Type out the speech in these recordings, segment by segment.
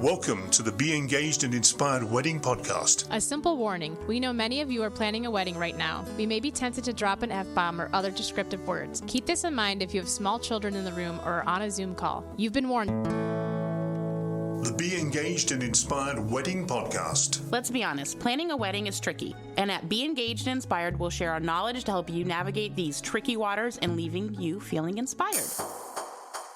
Welcome to the Be Engaged and Inspired Wedding Podcast. A simple warning. We know many of you are planning a wedding right now. We may be tempted to drop an F-bomb or other descriptive words. Keep this in mind if you have small children in the room or are on a Zoom call. You've been warned. The Be Engaged and Inspired Wedding Podcast. Let's be honest, planning a wedding is tricky. And at Be Engaged and Inspired, we'll share our knowledge to help you navigate these tricky waters and leaving you feeling inspired.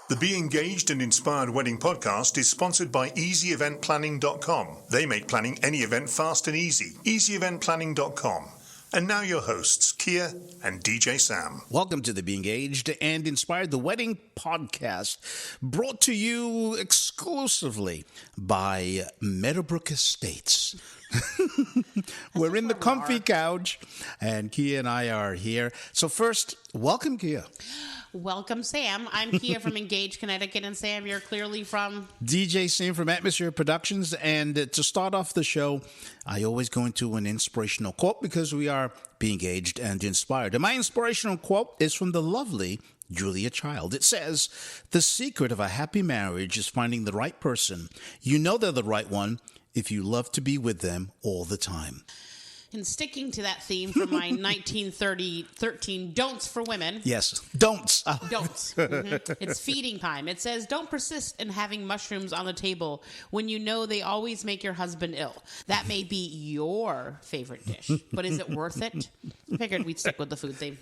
The Be Engaged and Inspired Wedding Podcast is sponsored by EasyEventPlanning.com. They make planning any event fast and easy. EasyEventPlanning.com. And now your hosts, Kia and DJ Sam. Welcome to the Be Engaged and Inspired the Wedding Podcast, brought to you exclusively by Meadowbrook Estates. We're in the comfy couch, and Kia and I are here. So first, welcome, Kia. Welcome, Sam. I'm Kia from Engage, Connecticut, and Sam, you're clearly from... DJ Sam from Atmosphere Productions, and to start off the show, I always go into an inspirational quote because we are Be Engaged and Inspired. And my inspirational quote is from the lovely Julia Child. It says, "The secret of a happy marriage is finding the right person. You know they're the right one if you love to be with them all the time." And sticking to that theme from my 1930 13 don'ts for women. Yes, don'ts. Don'ts. Mm-hmm. It's feeding time. It says, don't persist in having mushrooms on the table when you know they always make your husband ill. That may be your favorite dish, but is it worth it? I figured we'd stick with the food theme.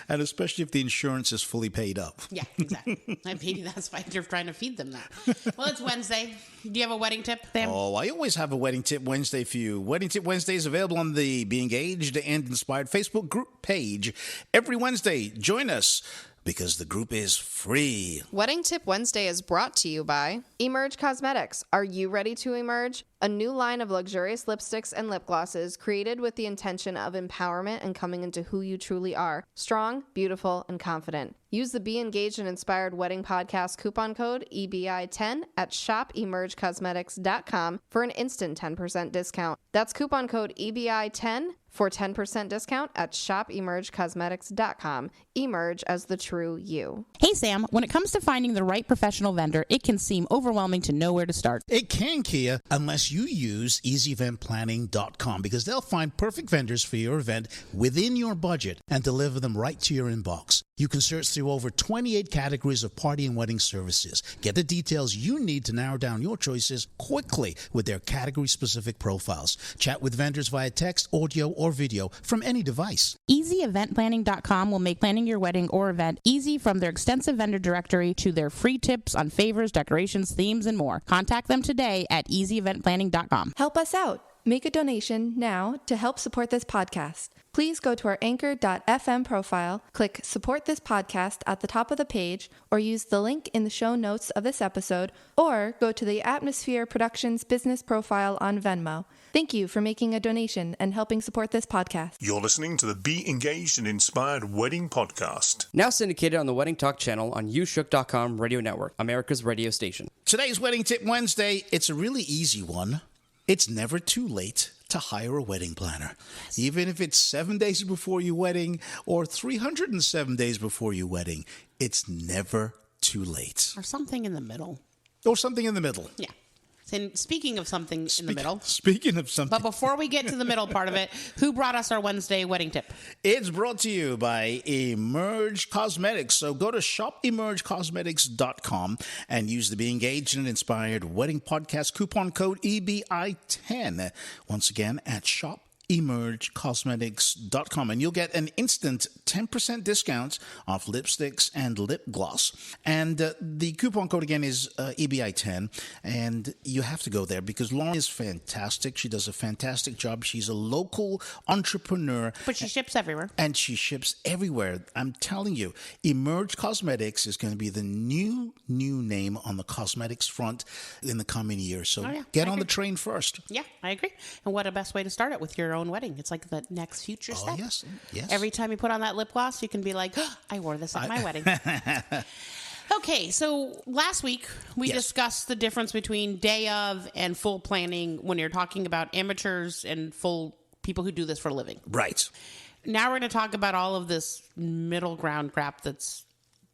And especially if the insurance is fully paid up. Yeah, exactly. Maybe that's why you're trying to feed them that. Well, it's Wednesday. Do you have a wedding tip, Sam? Oh, I always have a Wedding Tip Wednesday for you. Wedding Tip Wednesday is available on the Be Engaged and Inspired Facebook group page. Every Wednesday, join us because the group is free. Wedding Tip Wednesday is brought to you by Emerge Cosmetics. Are you ready to emerge? A new line of luxurious lipsticks and lip glosses created with the intention of empowerment and coming into who you truly are. Strong, beautiful, and confident. Use the Be Engaged and Inspired Wedding Podcast coupon code EBI10 at shopemergecosmetics.com for an instant 10% discount. That's coupon code EBI10 for 10% discount at shopemergecosmetics.com. Emerge as the true you. Hey, Sam, when it comes to finding the right professional vendor, it can seem overwhelming to know where to start. It can, Kia, unless you use EasyEventPlanning.com because they'll find perfect vendors for your event within your budget and deliver them right to your inbox. You can search through over 28 categories of party and wedding services. Get the details you need to narrow down your choices quickly with their category-specific profiles. Chat with vendors via text, audio, or video from any device. EasyEventPlanning.com will make planning your wedding or event easy, from their extensive vendor directory to their free tips on favors, decorations, themes, and more. Contact them today at EasyEventPlanning.com. Help us out. Make a donation now to help support this podcast. Please go to our anchor.fm profile, click Support This Podcast at the top of the page, or use the link in the show notes of this episode, or go to the Atmosphere Productions business profile on Venmo. Thank you for making a donation and helping support this podcast. You're listening to the Be Engaged and Inspired Wedding Podcast. Now syndicated on the Wedding Talk channel on YouShook.com radio network, America's radio station. Today's Wedding Tip Wednesday, it's a really easy one. It's never too late to hire a wedding planner. Yes. Even if it's 7 days before your wedding or 307 days before your wedding, it's never too late. Or something in the middle. Or something in the middle. Yeah. And speaking of something in the middle. Speaking of something. But before we get to the middle part of it, who brought us our Wednesday wedding tip? It's brought to you by Emerge Cosmetics. So go to shopemergecosmetics.com and use the Be Engaged and Inspired Wedding Podcast coupon code EBI10. Once again, at shopemergecosmetics.com, and you'll get an instant 10% discount off lipsticks and lip gloss. And the coupon code again is EBI10, and you have to go there because Lauren is fantastic. She does a fantastic job. She's a local entrepreneur. But she ships everywhere. And she ships everywhere. I'm telling you, Emerge Cosmetics is going to be the new name on the cosmetics front in the coming years. So get on the train first. Yeah, I agree. And what a best way to start it with your own wedding. It's like the next future step. Yes. Every time you put on that lip gloss, you can be like, oh, I wore this at my wedding. Okay, so last week we discussed the difference between day of and full planning when you're talking about amateurs and full people who do this for a living. Right. Now we're going to talk about all of this middle ground crap that's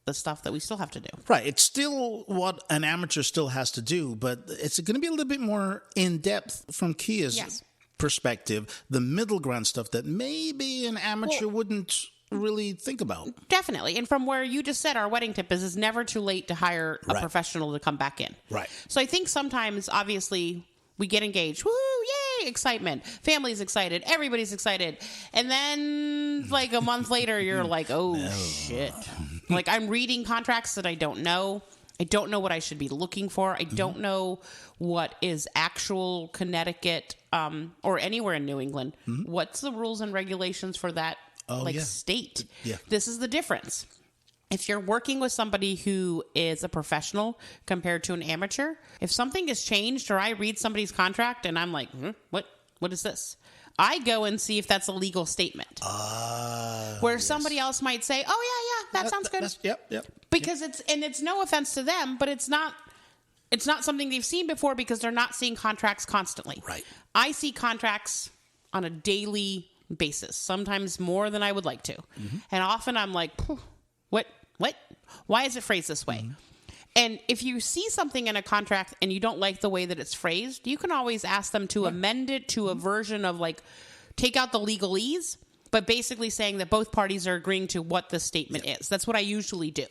the stuff that we still have to do. Right. It's still what an amateur still has to do, but it's going to be a little bit more in-depth from Kia's perspective, the middle ground stuff that maybe an amateur wouldn't really think about. Definitely. And from where you just said, our wedding tip is it's never too late to hire a professional to come back in. Right. So I think sometimes, obviously, we get engaged. Woo, yay, excitement. Family's excited. Everybody's excited. And then, like, a month later, you're like, oh, shit. Like, I'm reading contracts that I don't know. I don't know what I should be looking for. I don't know what is actual Connecticut or anywhere in New England. What's the rules and regulations for that state? Yeah. This is the difference. If you're working with somebody who is a professional compared to an amateur, if something has changed or I read somebody's contract and I'm like, what is this? I go and see if that's a legal statement. Where somebody else might say, oh, yeah, that sounds good. Yep. Because it's no offense to them, but it's not something they've seen before because they're not seeing contracts constantly. Right. I see contracts on a daily basis, sometimes more than I would like to. And often I'm like, what? Why is it phrased this way? And if you see something in a contract and you don't like the way that it's phrased, you can always ask them to amend it to a version of like, take out the legalese, but basically saying that both parties are agreeing to what the statement is. That's what I usually do,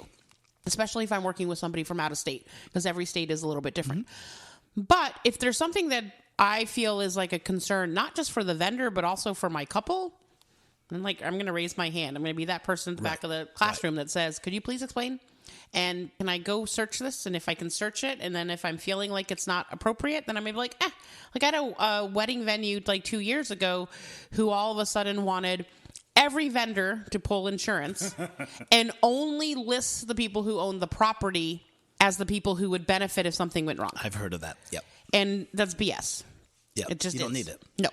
especially if I'm working with somebody from out of state, because every state is a little bit different. But if there's something that I feel is like a concern, not just for the vendor, but also for my couple, I'm going to raise my hand. I'm going to be that person at the back of the classroom that says, could you please explain? And can I go search this? And if I can search it, and then if I'm feeling like it's not appropriate, then I may be like, Like I had a wedding venue like 2 years ago who all of a sudden wanted every vendor to pull insurance and only lists the people who own the property as the people who would benefit if something went wrong. I've heard of that. Yep. And that's BS. Yep. It just you don't need it. No.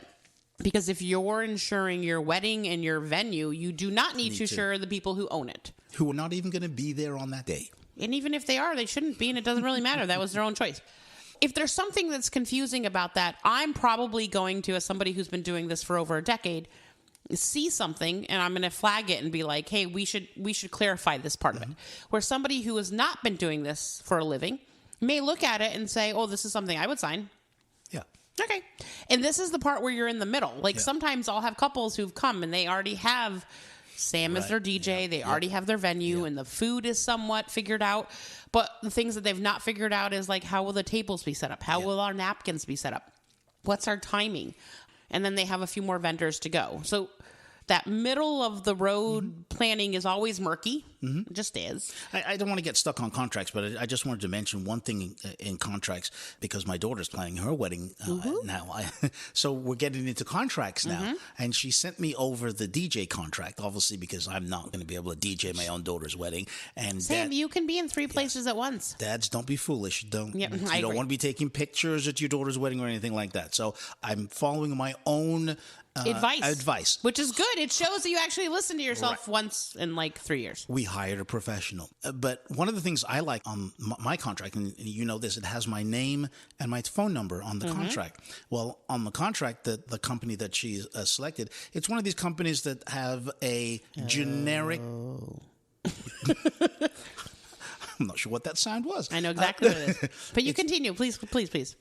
Because if you're insuring your wedding and your venue, you do not need to insure the people who own it. Who are not even going to be there on that day. And even if they are, they shouldn't be, and it doesn't really matter. That was their own choice. If there's something that's confusing about that, I'm probably going to, as somebody who's been doing this for over a decade, see something, and I'm going to flag it and be like, hey, we should clarify this part of it. Where somebody who has not been doing this for a living may look at it and say, oh, this is something I would sign. Yeah. Okay. And this is the part where you're in the middle. Like sometimes I'll have couples who've come and they already have Sam as their DJ. They already have their venue and the food is somewhat figured out. But the things that they've not figured out is like, how will the tables be set up? How will our napkins be set up? What's our timing? And then they have a few more vendors to go. So that middle of the road planning is always murky. It just is. I don't want to get stuck on contracts, but I just wanted to mention one thing in contracts because my daughter's planning her wedding now. So we're getting into contracts now. And she sent me over the DJ contract, obviously, because I'm not going to be able to DJ my own daughter's wedding. And Sam, you can be in 3 places at once. Dads, don't be foolish. You don't agree. want to be taking pictures at your daughter's wedding or anything like that. So I'm following my own advice. Which is good. It shows that you actually listen to yourself once in like 3 years. We hired a professional. But one of the things I like on my contract, and you know this, it has my name and my phone number on the contract. Well, on the contract, the company that she selected, it's one of these companies that have a generic... I'm not sure what that sound was. I know exactly what it is. But you continue. Please.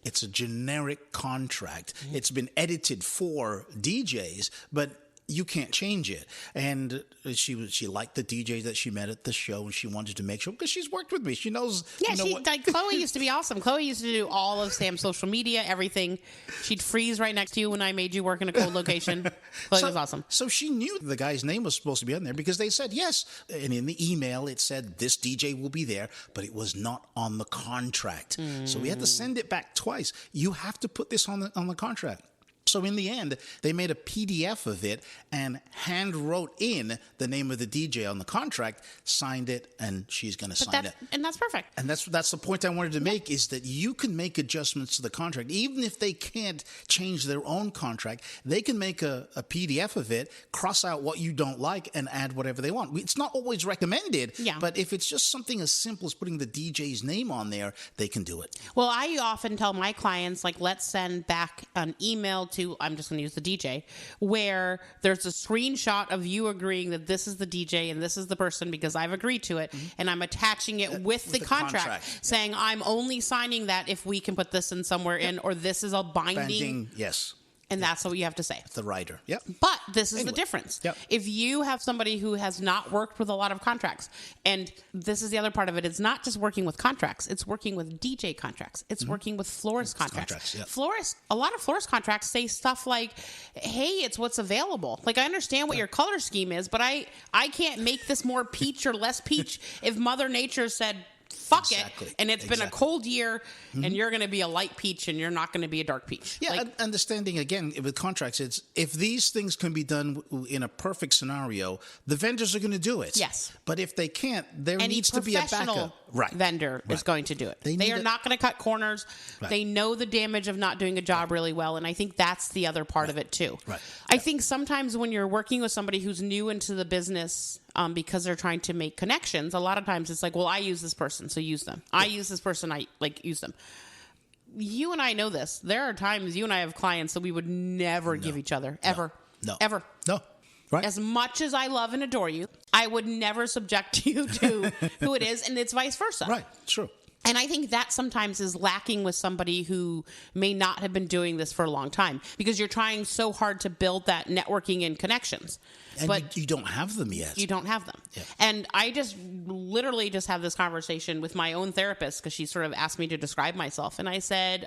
It's a generic contract. It's been edited for DJs, but you can't change it. And she liked the DJ that she met at the show, and she wanted to make sure, because she's worked with me. She knows. Yeah, like Chloe used to be awesome. Chloe used to do all of Sam's social media, everything. She'd freeze right next to you when I made you work in a cold location. Chloe was awesome. So she knew the guy's name was supposed to be on there because they said yes. And in the email, it said this DJ will be there, but it was not on the contract. So we had to send it back twice. You have to put this on the contract. So in the end, they made a PDF of it and hand wrote in the name of the DJ on the contract, signed it, and she's going to sign it. And that's perfect. And that's the point I wanted to make, is that you can make adjustments to the contract. Even if they can't change their own contract, they can make a PDF of it, cross out what you don't like, and add whatever they want. It's not always recommended, but if it's just something as simple as putting the DJ's name on there, they can do it. Well, I often tell my clients, like, let's send back an email to to, I'm just going to use the DJ, where there's a screenshot of you agreeing that this is the DJ and this is the person because I've agreed to it, and I'm attaching it with the contract, saying I'm only signing that if we can put this in somewhere in, or this is a binding. Yes. And that's what you have to say. The writer. Yep. But this is the difference. Yep. If you have somebody who has not worked with a lot of contracts, and this is the other part of it, it's not just working with contracts, it's working with DJ contracts. It's working with florist contracts. Yep. A lot of florist contracts say stuff like, hey, it's what's available. Like, I understand what your color scheme is, but I can't make this more peach or less peach if Mother Nature said, fuck it, and it's been a cold year, and you're going to be a light peach, and you're not going to be a dark peach. Yeah, understanding, again, with contracts, it's if these things can be done in a perfect scenario, the vendors are going to do it. Yes. But if they can't, there needs to be a backup. Vendor is going to do it. They are not going to cut corners. Right. They know the damage of not doing a job really well, and I think that's the other part of it, too. Right. I think sometimes when you're working with somebody who's new into the business, because they're trying to make connections, a lot of times it's like, well, I use this person, so use them. I use this person, I use them. You and I know this. There are times you and I have clients that we would never give each other, ever. No. Ever. No. Right. As much as I love and adore you, I would never subject you to who it is, and it's vice versa. Right. True. And I think that sometimes is lacking with somebody who may not have been doing this for a long time, because you're trying so hard to build that networking and connections. And but you don't have them yet. You don't have them. Yeah. And I just literally just have this conversation with my own therapist, because she sort of asked me to describe myself. And I said,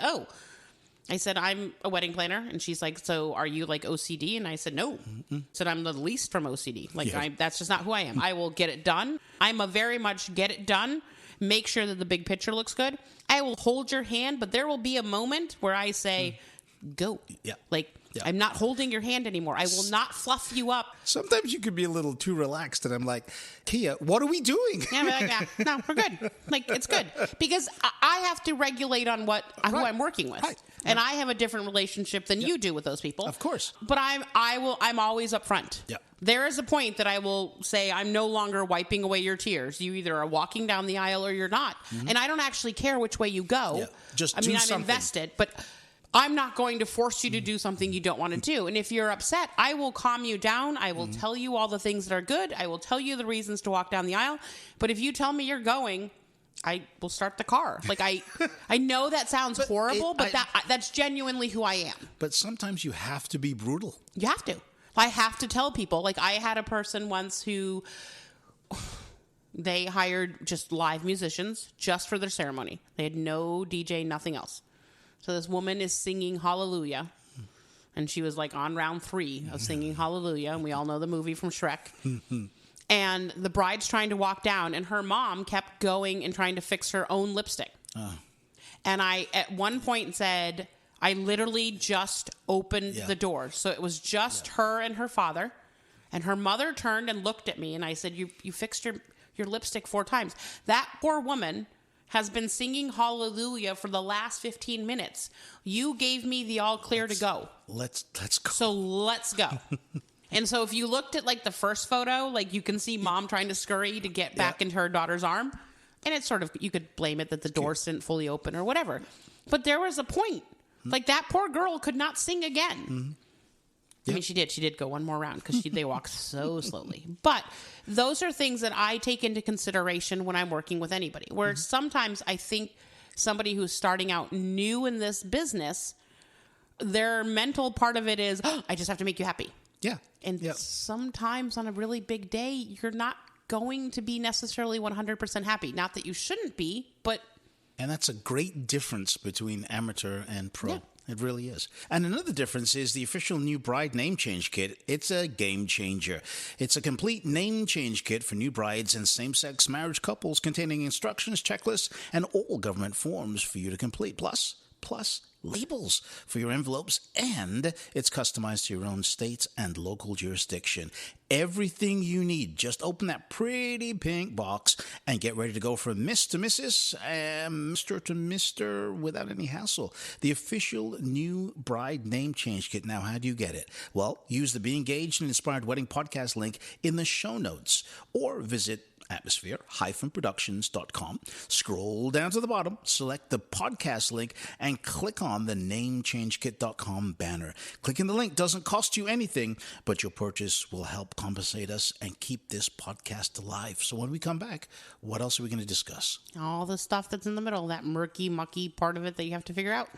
I'm a wedding planner. And she's like, so are you like OCD? And I said, no. I said, I'm the least from OCD. That's just not who I am. I will get it done. I'm a very much get it done. Make sure that the big picture looks good. I will hold your hand, but there will be a moment where I say, go. Yeah. I'm not holding your hand anymore. I will not fluff you up. Sometimes you could be a little too relaxed, and I'm like, Kia, what are we doing? Yeah, no, we're good. It's good. Because I have to regulate on who I'm working with. Right. And I have a different relationship than you do with those people. Of course. But I'm always upfront. Yep. There is a point that I will say, I'm no longer wiping away your tears. You either are walking down the aisle or you're not. And I don't actually care which way you go. Yeah. I'm invested, but I'm not going to force you to do something you don't want to do. And if you're upset, I will calm you down. I will tell you all the things that are good. I will tell you the reasons to walk down the aisle. But if you tell me you're going, I will start the car. I know that sounds horrible, but that's genuinely who I am. But sometimes you have to be brutal. You have to. I have to tell people. I had a person once who they hired just live musicians just for their ceremony. They had no DJ, nothing else. So this woman is singing Hallelujah, and she was on round 3 of singing Hallelujah, and we all know the movie from Shrek. And the bride's trying to walk down, and her mom kept going and trying to fix her own lipstick. And I, at one point, said, I literally just opened the door. So it was just her and her father, and her mother turned and looked at me, and I said, you fixed your lipstick 4 times. That poor woman has been singing Hallelujah for the last 15 minutes. You gave me the all clear to go. Let's go. So let's go. And so if you looked at the first photo, you can see mom trying to scurry to get back into her daughter's arm. And it's sort of, you could blame it that the doors didn't fully open or whatever. But there was a point. That poor girl could not sing again. I mean, she did go one more round because they walk so slowly. But those are things that I take into consideration when I'm working with anybody. Where sometimes I think somebody who's starting out new in this business, their mental part of it is, I just have to make you happy. Yeah. And sometimes on a really big day, you're not going to be necessarily 100% happy. Not that you shouldn't be, but... And that's a great difference between amateur and pro. Yeah. It really is. And another difference is the official new bride name change kit. It's a game changer. It's a complete name change kit for new brides and same-sex marriage couples, containing instructions, checklists, and all government forms for you to complete. Plus labels for your envelopes, and it's customized to your own state and local jurisdiction. Everything you need. Just open that pretty pink box and get ready to go from Miss to Mrs. and Mr. to Mr. without any hassle. The official new bride name change kit. Now, how do you get it? Well, use the Be Engaged and Inspired Wedding podcast link in the show notes, or visit atmosphere-productions.com. Scroll down to the bottom, select the podcast link, and click on the namechangekit.com banner. Clicking the link doesn't cost you anything, but your purchase will help compensate us and keep this podcast alive. So when we come back, what else are we going to discuss? All the stuff that's in the middle, that murky, mucky part of it that you have to figure out.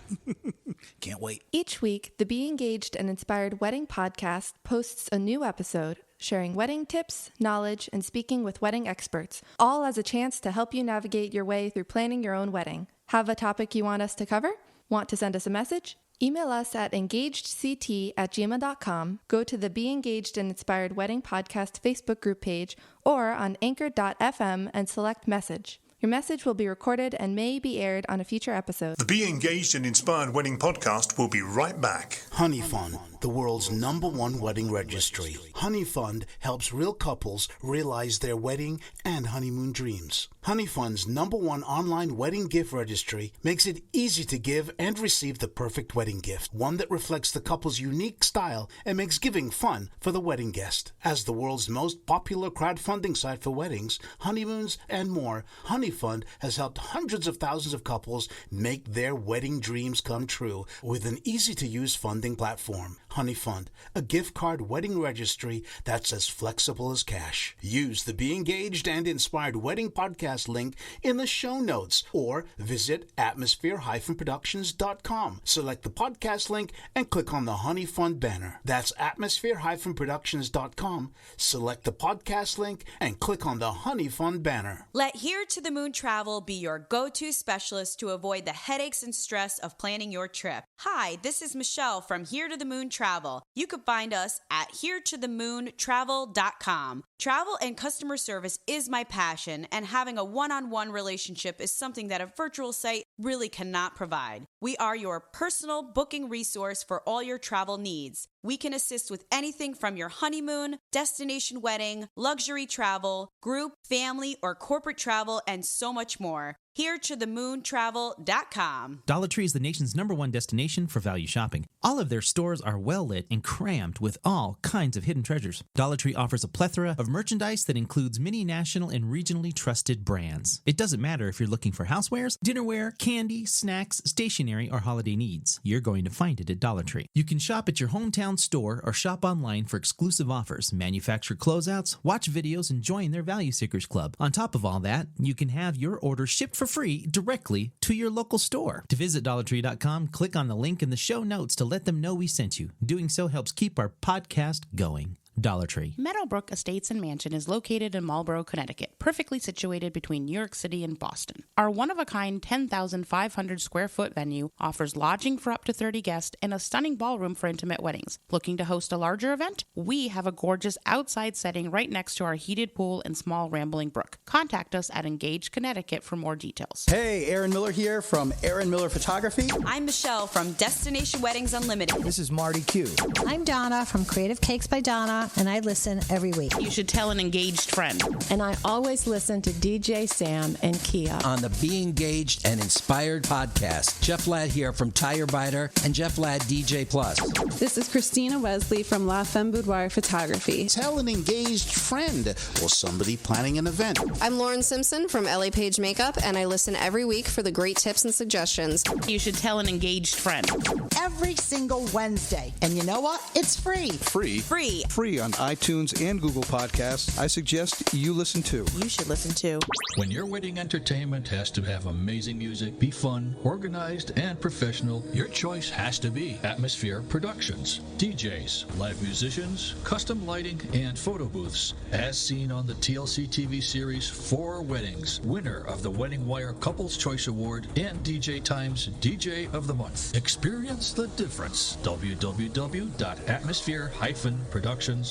Can't wait. Each week, the Be Engaged and Inspired Wedding podcast posts a new episode sharing wedding tips, knowledge, and speaking with wedding experts, all as a chance to help you navigate your way through planning your own wedding. Have a topic you want us to cover? Want to send us a message? Email us at engagedct@gmail.com, go to the Be Engaged and Inspired Wedding Podcast Facebook group page, or on anchor.fm and select message. Your message will be recorded and may be aired on a future episode. The Be Engaged and Inspired Wedding podcast will be right back. Honey Fund, the world's #1 wedding registry. Honey Fund helps real couples realize their wedding and honeymoon dreams. Honey Fund's #1 online wedding gift registry makes it easy to give and receive the perfect wedding gift, one that reflects the couple's unique style and makes giving fun for the wedding guest. As the world's most popular crowdfunding site for weddings, honeymoons, and more, Honey Fund has helped hundreds of thousands of couples make their wedding dreams come true with an easy-to-use funding platform. Honey Fund, a gift card wedding registry that's as flexible as cash. Use the Be Engaged and Inspired Wedding podcast link in the show notes or visit atmosphere-productions.com. Select the podcast link and click on the Honey Fund banner. That's atmosphere-productions.com. Select the podcast link and click on the Honey Fund banner. Let Here to the Moon Travel be your go-to specialist to avoid the headaches and stress of planning your trip. Hi, this is Michelle from Here to the Moon Travel. You can find us at heretothemoontravel.com. Travel and customer service is my passion, and having a one-on-one relationship is something that a virtual site really cannot provide. We are your personal booking resource for all your travel needs. We can assist with anything from your honeymoon, destination wedding, luxury travel, group, family, or corporate travel, and so much more. heretothemoontravel.com. Dollar Tree is the nation's #1 destination for value shopping. All of their stores are well lit and crammed with all kinds of hidden treasures. Dollar Tree offers a plethora of merchandise that includes many national and regionally trusted brands. It doesn't matter if you're looking for housewares, dinnerware, candy, snacks, stationery, or holiday needs. You're going to find it at Dollar Tree. You can shop at your hometown store or shop online for exclusive offers, manufacturer closeouts, watch videos, and join their Value Seekers Club. On top of all that, you can have your order shipped for free directly to your local store. To visit DollarTree.com, click on the link in the show notes to let them know we sent you. Doing so helps keep our podcast going. Dollar Tree. Meadowbrook Estates and Mansion is located in Marlborough, Connecticut, perfectly situated between New York City and Boston. Our one-of-a-kind 10,500 square foot venue offers lodging for up to 30 guests and a stunning ballroom for intimate weddings. Looking to host a larger event? We have a gorgeous outside setting right next to our heated pool and small rambling brook. Contact us at Engage Connecticut for more details. Hey, Aaron Miller here from Aaron Miller Photography. I'm Michelle from Destination Weddings Unlimited. This is Marty Q. I'm Donna from Creative Cakes by Donna, and I listen every week. You should tell an engaged friend. And I always listen to DJ Sam and Kia on the Be Engaged and Inspired podcast. Jeff Ladd here from Tire Biter and Jeff Ladd DJ Plus. This is Christina Wesley from La Femme Boudoir Photography. Tell an engaged friend or somebody planning an event. I'm Lauren Simpson from LA Page Makeup, and I listen every week for the great tips and suggestions. You should tell an engaged friend. Every single Wednesday. And you know what? It's free. Free on iTunes and Google Podcasts. I suggest you listen too. You should listen too. When your wedding entertainment has to have amazing music, be fun, organized, and professional, your choice has to be Atmosphere Productions. DJs, live musicians, custom lighting, and photo booths. As seen on the TLC TV series 4 Weddings, winner of the Wedding Wire Couples Choice Award and DJ Times DJ of the Month. Experience the difference. www.atmosphere-productions.com.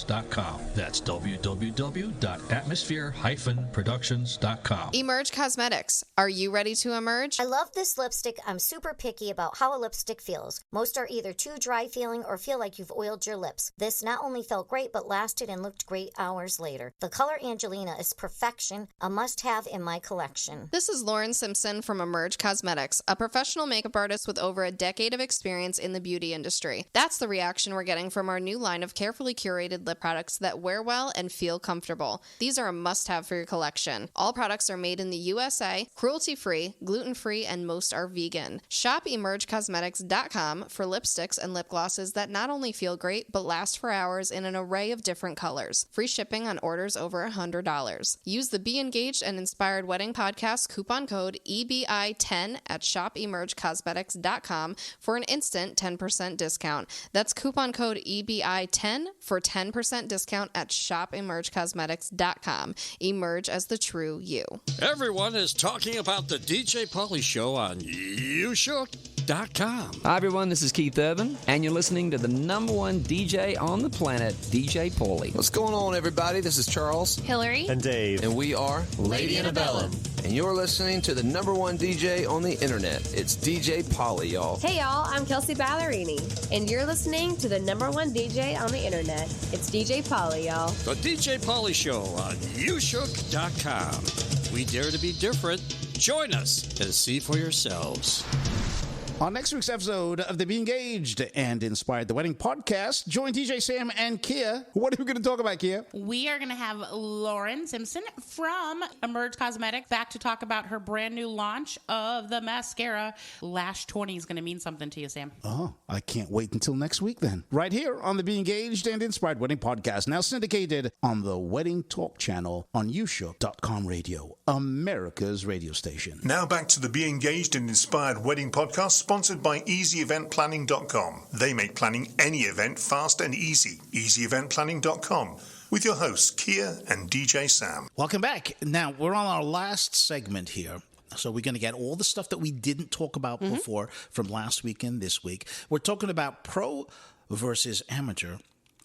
That's www.atmosphere-productions.com. Emerge Cosmetics. Are you ready to emerge? I love this lipstick. I'm super picky about how a lipstick feels. Most are either too dry feeling or feel like you've oiled your lips. This not only felt great, but lasted and looked great hours later. The color Angelina is perfection, a must-have in my collection. This is Lauren Simpson from Emerge Cosmetics, a professional makeup artist with over a decade of experience in the beauty industry. That's the reaction we're getting from our new line of carefully curated lip products that wear well and feel comfortable. These are a must-have for your collection. All products are made in the USA, cruelty-free, gluten-free, and most are vegan. Shop emergecosmetics.com for lipsticks and lip glosses that not only feel great, but last for hours in an array of different colors. Free shipping on orders over $100. Use the Be Engaged and Inspired Wedding Podcast coupon code EBI10 at shopemergecosmetics.com for an instant 10% discount. That's coupon code EBI10 for 10% discount at shopemergecosmetics.com. Emerge as the true you. Everyone is talking about the DJ Pauly Show on YouShook.com. Hi, everyone. This is Keith Urban, and you're listening to the number one DJ on the planet, DJ Pauly. What's going on, everybody? This is Charles, Hillary, and Dave, and we are Lady Antebellum. And you're listening to the number one DJ on the internet. It's DJ Pauly, y'all. Hey, y'all. I'm Kelsey Ballerini, and you're listening to the number one DJ on the internet. It's DJ Pauly, y'all. The DJ Pauly Show on YouShook.com. We dare to be different. Join us and see for yourselves. On next week's episode of the Be Engaged and Inspired the Wedding podcast, join DJ Sam and Kia. What are we going to talk about, Kia? We are going to have Lauren Simpson from Emerge Cosmetics back to talk about her brand new launch of the mascara. Lash 20 is going to mean something to you, Sam. Oh, I can't wait until next week then. Right here on the Be Engaged and Inspired Wedding podcast, now syndicated on the Wedding Talk channel on YouShook.com radio, America's radio station. Now back to the Be Engaged and Inspired Wedding podcast, sponsored by EasyEventPlanning.com. They make planning any event fast and easy. EasyEventPlanning.com. With your hosts, Kia and DJ Sam. Welcome back. Now, we're on our last segment here. So we're going to get all the stuff that we didn't talk about before from last week and this week. We're talking about pro versus amateur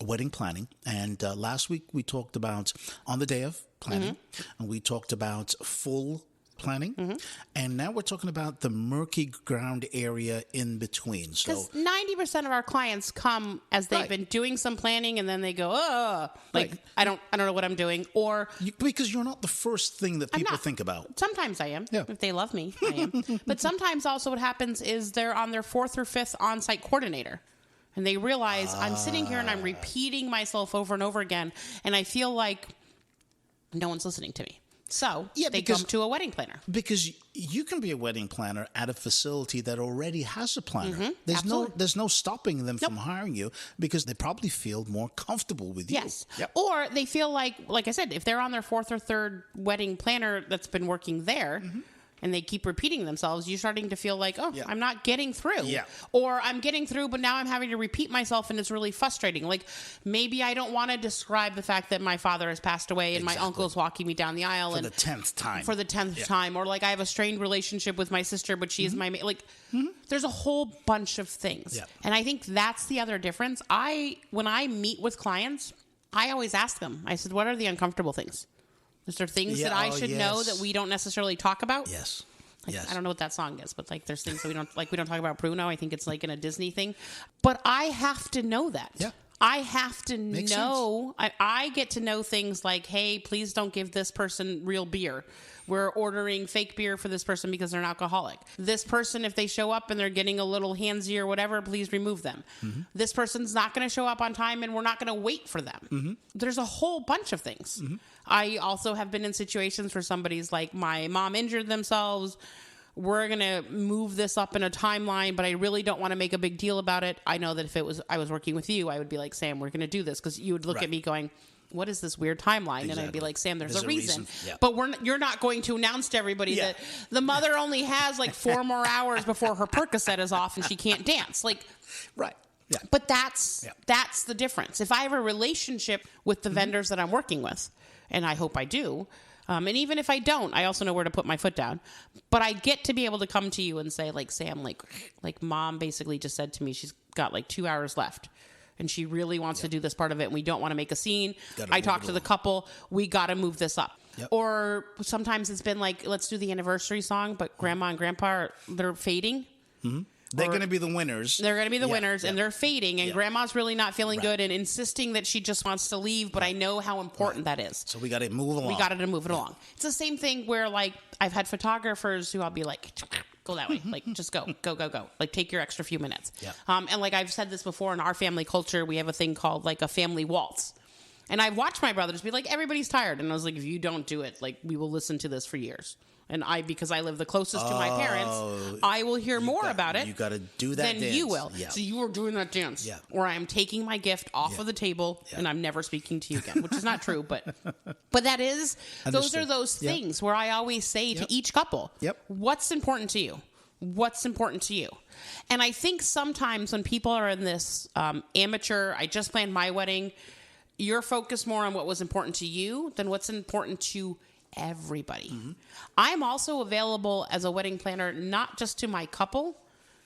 wedding planning. And last week we talked about on the day of planning. And we talked about full planning, and now we're talking about the murky ground area in between. So because 90% of our clients come as they've been doing some planning, and then they go, "Oh, I don't know what I'm doing," or because you're not the first thing that people think about. Sometimes I am, if they love me, I am. But sometimes also what happens is they're on their 4th or 5th on-site coordinator. And they realize I'm sitting here and I'm repeating myself over and over again, and I feel like no one's listening to me. So they come to a wedding planner. Because you can be a wedding planner at a facility that already has a planner. There's no stopping them from hiring you because they probably feel more comfortable with you. Yes. Or they feel like I said, if they're on their 4th or 3rd wedding planner that's been working there, and they keep repeating themselves, you're starting to feel like, I'm not getting through. Or I'm getting through, but now I'm having to repeat myself, and it's really frustrating. Like, maybe I don't want to describe the fact that my father has passed away and my uncle's walking me down the aisle. For the 10th time. For the 10th time. Or, like, I have a strained relationship with my sister, but she is my mate. Like, there's a whole bunch of things. And I think that's the other difference. When I meet with clients, I always ask them, I said, what are the uncomfortable things? Is there things that I should know that we don't necessarily talk about? Yes. I don't know what that song is, but like there's things that we don't talk about Bruno. I think it's like in a Disney thing. But I have to know that. Yeah. I have to know. I get to know things like, hey, please don't give this person real beer. We're ordering fake beer for this person because they're an alcoholic. This person, if they show up and they're getting a little handsy or whatever, please remove them. This person's not going to show up on time and we're not going to wait for them. There's a whole bunch of things. I also have been in situations where somebody's like, my mom injured themselves. We're going to move this up in a timeline, but I really don't want to make a big deal about it. I know that if I was working with you, I would be like, Sam, we're going to do this, because you would look at me going, what is this weird timeline? And I'd be like, Sam, there's a reason. But you're not going to announce to everybody that the mother only has like 4 more hours before her Percocet is off and she can't dance. But that's the difference. If I have a relationship with the vendors that I'm working with, and I hope I do, and even if I don't, I also know where to put my foot down. But I get to be able to come to you and say, like, Sam, like mom basically just said to me, she's got like 2 hours left. And she really wants to do this part of it, and we don't want to make a scene. I talked to the couple. We got to move this up. Or sometimes it's been like, let's do the anniversary song, but grandma and grandpa, they're fading. They're going to be the winners. They're going to be the winners, and they're fading, and grandma's really not feeling good and insisting that she just wants to leave, but I know how important that is. So we got to move along. We got to move it along. It's the same thing where, like, I've had photographers who I'll be like, go that way. Like, just go. Like, take your extra few minutes. And like I've said this before, in our family culture, we have a thing called like a family waltz. And I watched my brothers be like, everybody's tired. And I was like, if you don't do it, like, we will listen to this for years. And because I live the closest to my parents, I will hear more about it. You got to do that than dance. you will. Yeah. So you are doing that dance. Yeah. Or I'm taking my gift off of the table and I'm never speaking to you again, which is not true, but that is, those are those things where I always say to each couple, what's important to you? What's important to you? And I think sometimes when people are in this amateur, I just planned my wedding, you're focused more on what was important to you than what's important to everybody. Mm-hmm. I'm also available as a wedding planner, not just to my couple,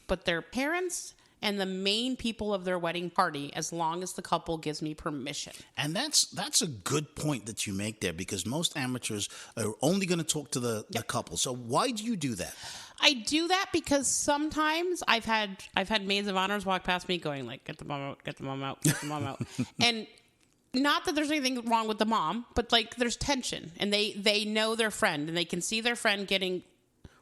but their parents and the main people of their wedding party, as long as the couple gives me permission. And that's a good point that you make there, because most amateurs are only going to talk to the couple. So why do you do that? I do that because sometimes I've had maids of honors walk past me going like, get the mom out, get the mom out, get the mom out. And not that there's anything wrong with the mom, but like there's tension, and they know their friend, and they can see their friend getting.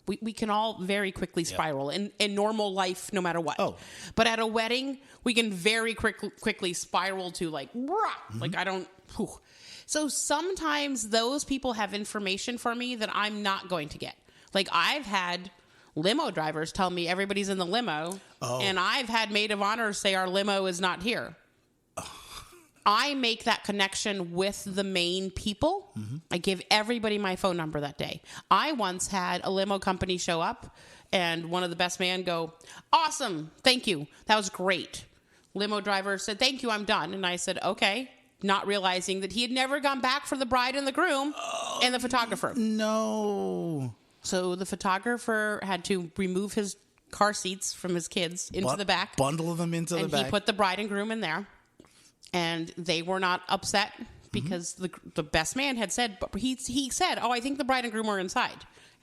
We can all very quickly spiral in normal life, no matter what. Oh. But at a wedding, we can very quickly spiral to like, like I don't. Whew. So sometimes those people have information for me that I'm not going to get. Like I've had limo drivers tell me everybody's in the limo, and I've had maid of honor say our limo is not here. I make that connection with the main people. Mm-hmm. I give everybody my phone number that day. I once had a limo company show up and one of the best man go, awesome, thank you, that was great. Limo driver said, thank you, I'm done. And I said, okay, not realizing that he had never gone back for the bride and the groom and the photographer. No. So the photographer had to remove his car seats from his kids into the back. Bundle them into the back. And he put the bride and groom in there. And they were not upset because the best man had said, but he said, oh, I think the bride and groom are inside.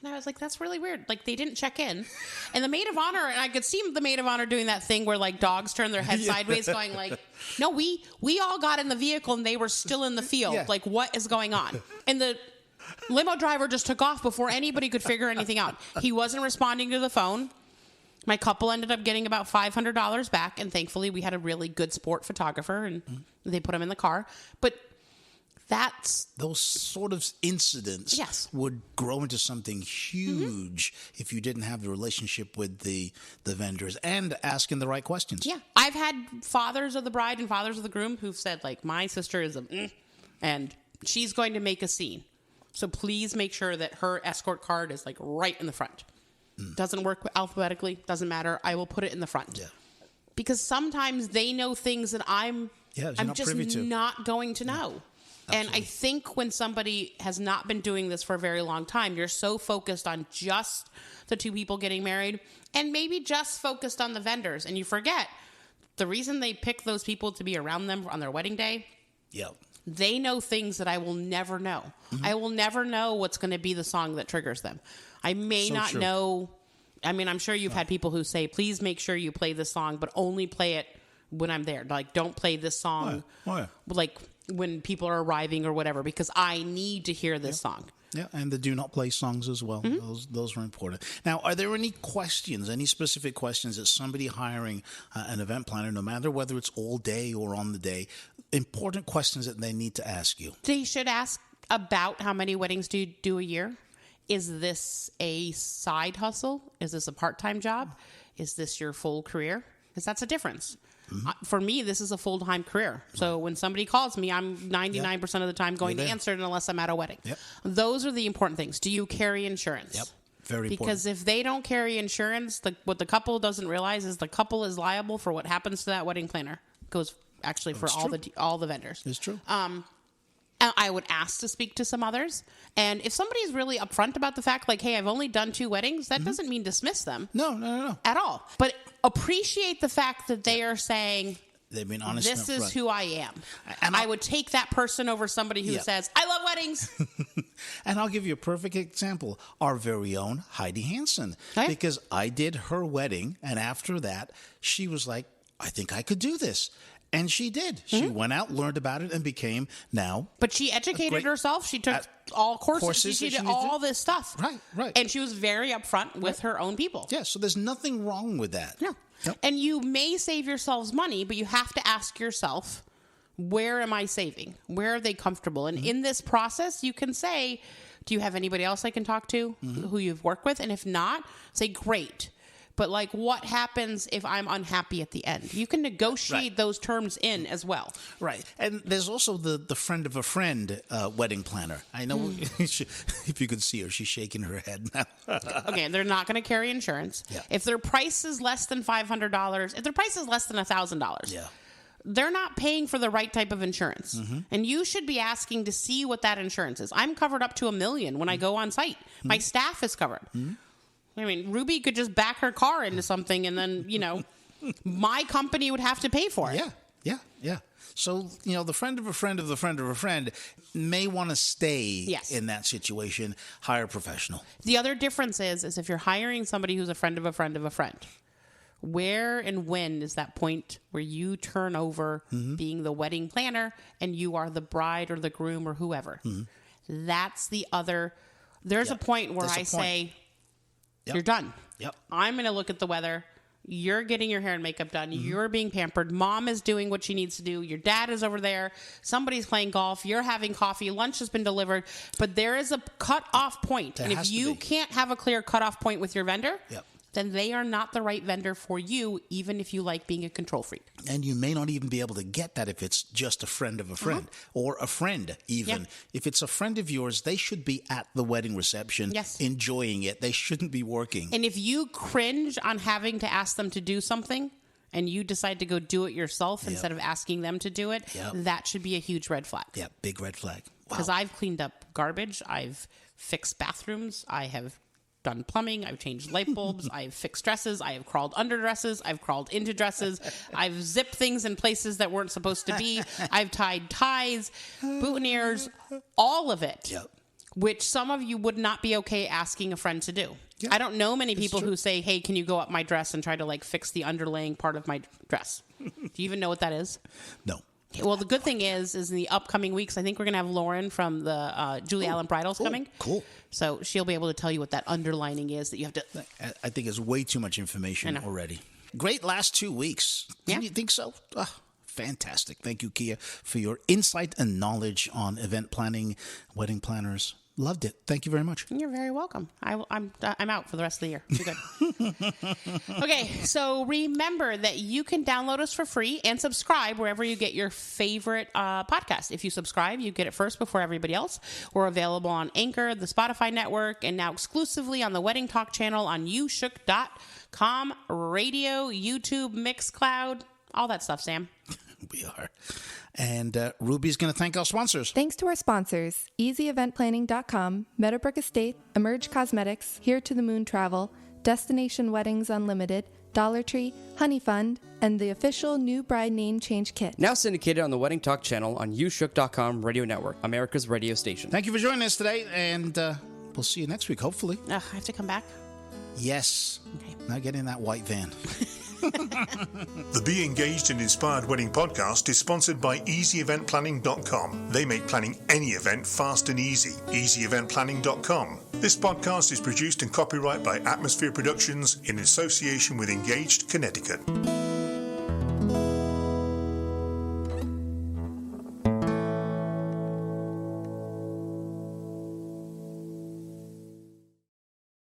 And I was like, that's really weird. Like, they didn't check in. And the maid of honor, and I could see the maid of honor doing that thing where, like, dogs turn their head sideways going, like, no, we all got in the vehicle and they were still in the field. Yeah. Like, what is going on? And the limo driver just took off before anybody could figure anything out. He wasn't responding to the phone. My couple ended up getting about $500 back, and thankfully we had a really good sport photographer, and they put him in the car. But that's... Those sort of incidents would grow into something huge if you didn't have the relationship with the vendors and asking the right questions. Yeah. I've had fathers of the bride and fathers of the groom who've said, like, my sister is and she's going to make a scene. So please make sure that her escort card is, like, right in the front. Doesn't work alphabetically, doesn't matter. I will put it in the front. Yeah. Because sometimes they know things that I'm just not going to know. Absolutely. And I think when somebody has not been doing this for a very long time, you're so focused on just the two people getting married and maybe just focused on the vendors. And you forget the reason they pick those people to be around them on their wedding day. Yeah. They know things that I will never know. Mm-hmm. I will never know what's going to be the song that triggers them. I may not know. I mean, I'm sure you've had people who say, please make sure you play this song, but only play it when I'm there. Like, don't play this song like when people are arriving or whatever, because I need to hear this song. Yeah, and the do not play songs as well. Mm-hmm. Those are important. Now, are there any questions, any specific questions that somebody hiring an event planner, no matter whether it's all day or on the day, important questions that they need to ask you? They should ask about how many weddings do you do a year? Is this a side hustle? Is this a part-time job? Is this your full career? Because that's a difference. Mm-hmm. For me, this is a full-time career. So when somebody calls me, I'm 99% of the time going to answer it unless I'm at a wedding. Yep. Those are the important things. Do you carry insurance? Yep. Very important. Because if they don't carry insurance, what the couple doesn't realize is the couple is liable for what happens to that wedding planner. It goes actually for all the vendors. It's true. I would ask to speak to some others. And if somebody's really upfront about the fact, like, hey, I've only done 2 weddings, that doesn't mean dismiss them. No. At all. But appreciate the fact that they are saying, they've been honest. This is who I am. And I would take that person over somebody who says, I love weddings. And I'll give you a perfect example. Our very own Heidi Hansen. Oh, yeah. Because I did her wedding, and after that, she was like, I think I could do this. And she did. She went out, learned about it, and became now. But she educated herself. She took all courses. She did all this stuff. Right. And she was very upfront with her own people. Yeah, so there's nothing wrong with that. No. Yep. And you may save yourselves money, but you have to ask yourself, Where am I saving? Where are they comfortable? And in this process, you can say, do you have anybody else I can talk to who you've worked with? And if not, say, great. But like, what happens if I'm unhappy at the end? You can negotiate those terms in as well. Right. And there's also the friend of a friend wedding planner. I know if you could see her, she's shaking her head now. Okay, they're not going to carry insurance. Yeah. If their price is less than $500, if their price is less than $1,000, they're not paying for the right type of insurance. And you should be asking to see what that insurance is. I'm covered up to $1 million when I go on site. My staff is covered. I mean, Ruby could just back her car into something and then, my company would have to pay for it. Yeah. So, the friend of a friend of the friend of a friend may want to stay in that situation, hire a professional. The other difference is if you're hiring somebody who's a friend of a friend of a friend, where and when is that point where you turn over being the wedding planner and you are the bride or the groom or whoever? That's the other. There's a point where I say, you're done. I'm going to look at the weather. You're getting your hair and makeup done. You're being pampered. Mom is doing what she needs to do. Your dad is over there. Somebody's playing golf. You're having coffee. Lunch has been delivered. But there is a cut-off point. And if you can't have a clear cut-off point with your vendor, then they are not the right vendor for you, even if you like being a control freak. And you may not even be able to get that if it's just a friend of a friend or a friend even. If it's a friend of yours, they should be at the wedding reception enjoying it. They shouldn't be working. And if you cringe on having to ask them to do something and you decide to go do it yourself instead of asking them to do it, that should be a huge red flag. Yeah, big red flag. Because I've cleaned up garbage. I've fixed bathrooms. I have done plumbing, I've changed light bulbs, I've fixed dresses, I have crawled under dresses, I've crawled into dresses, I've zipped things in places that weren't supposed to be, I've tied ties, boutonnieres, all of it, which some of you would not be okay asking a friend to do. I don't know many people who say, hey, can you go up my dress and try to fix the underlaying part of my dress? Do you even know what that is? No. Well, the good thing is in the upcoming weeks, I think we're going to have Lauren from the Julie Allen Bridals coming. Cool. So she'll be able to tell you what that underlining is that you have to... I think it's way too much information already. Great last 2 weeks. Didn't you think so? Oh, fantastic. Thank you, Kia, for your insight and knowledge on event planning, wedding planners. Loved it. Thank you very much. You're very welcome. I'm out for the rest of the year. You're good. Okay, so remember that you can download us for free and subscribe wherever you get your favorite podcast. If you subscribe, you get it first before everybody else. We're available on Anchor, the Spotify network, and now exclusively on the Wedding Talk channel on YouShook.com, radio, YouTube, Mixcloud, all that stuff, Sam. We are. And Ruby's going to thank our sponsors. Thanks to our sponsors, EasyEventPlanning.com, Meadowbrook Estate, Emerge Cosmetics, Here to the Moon Travel, Destination Weddings Unlimited, Dollar Tree, Honey Fund, and the official new bride name change kit. Now syndicated on the Wedding Talk channel on YouShook.com radio network, America's radio station. Thank you for joining us today, and we'll see you next week, hopefully. I have to come back? Yes. Okay. Now get in that white van. The Be Engaged and Inspired Wedding podcast is sponsored by EasyEventPlanning.com. They make planning any event fast and easy. EasyEventPlanning.com. This podcast is produced and copyright by Atmosphere Productions in association with Engaged Connecticut.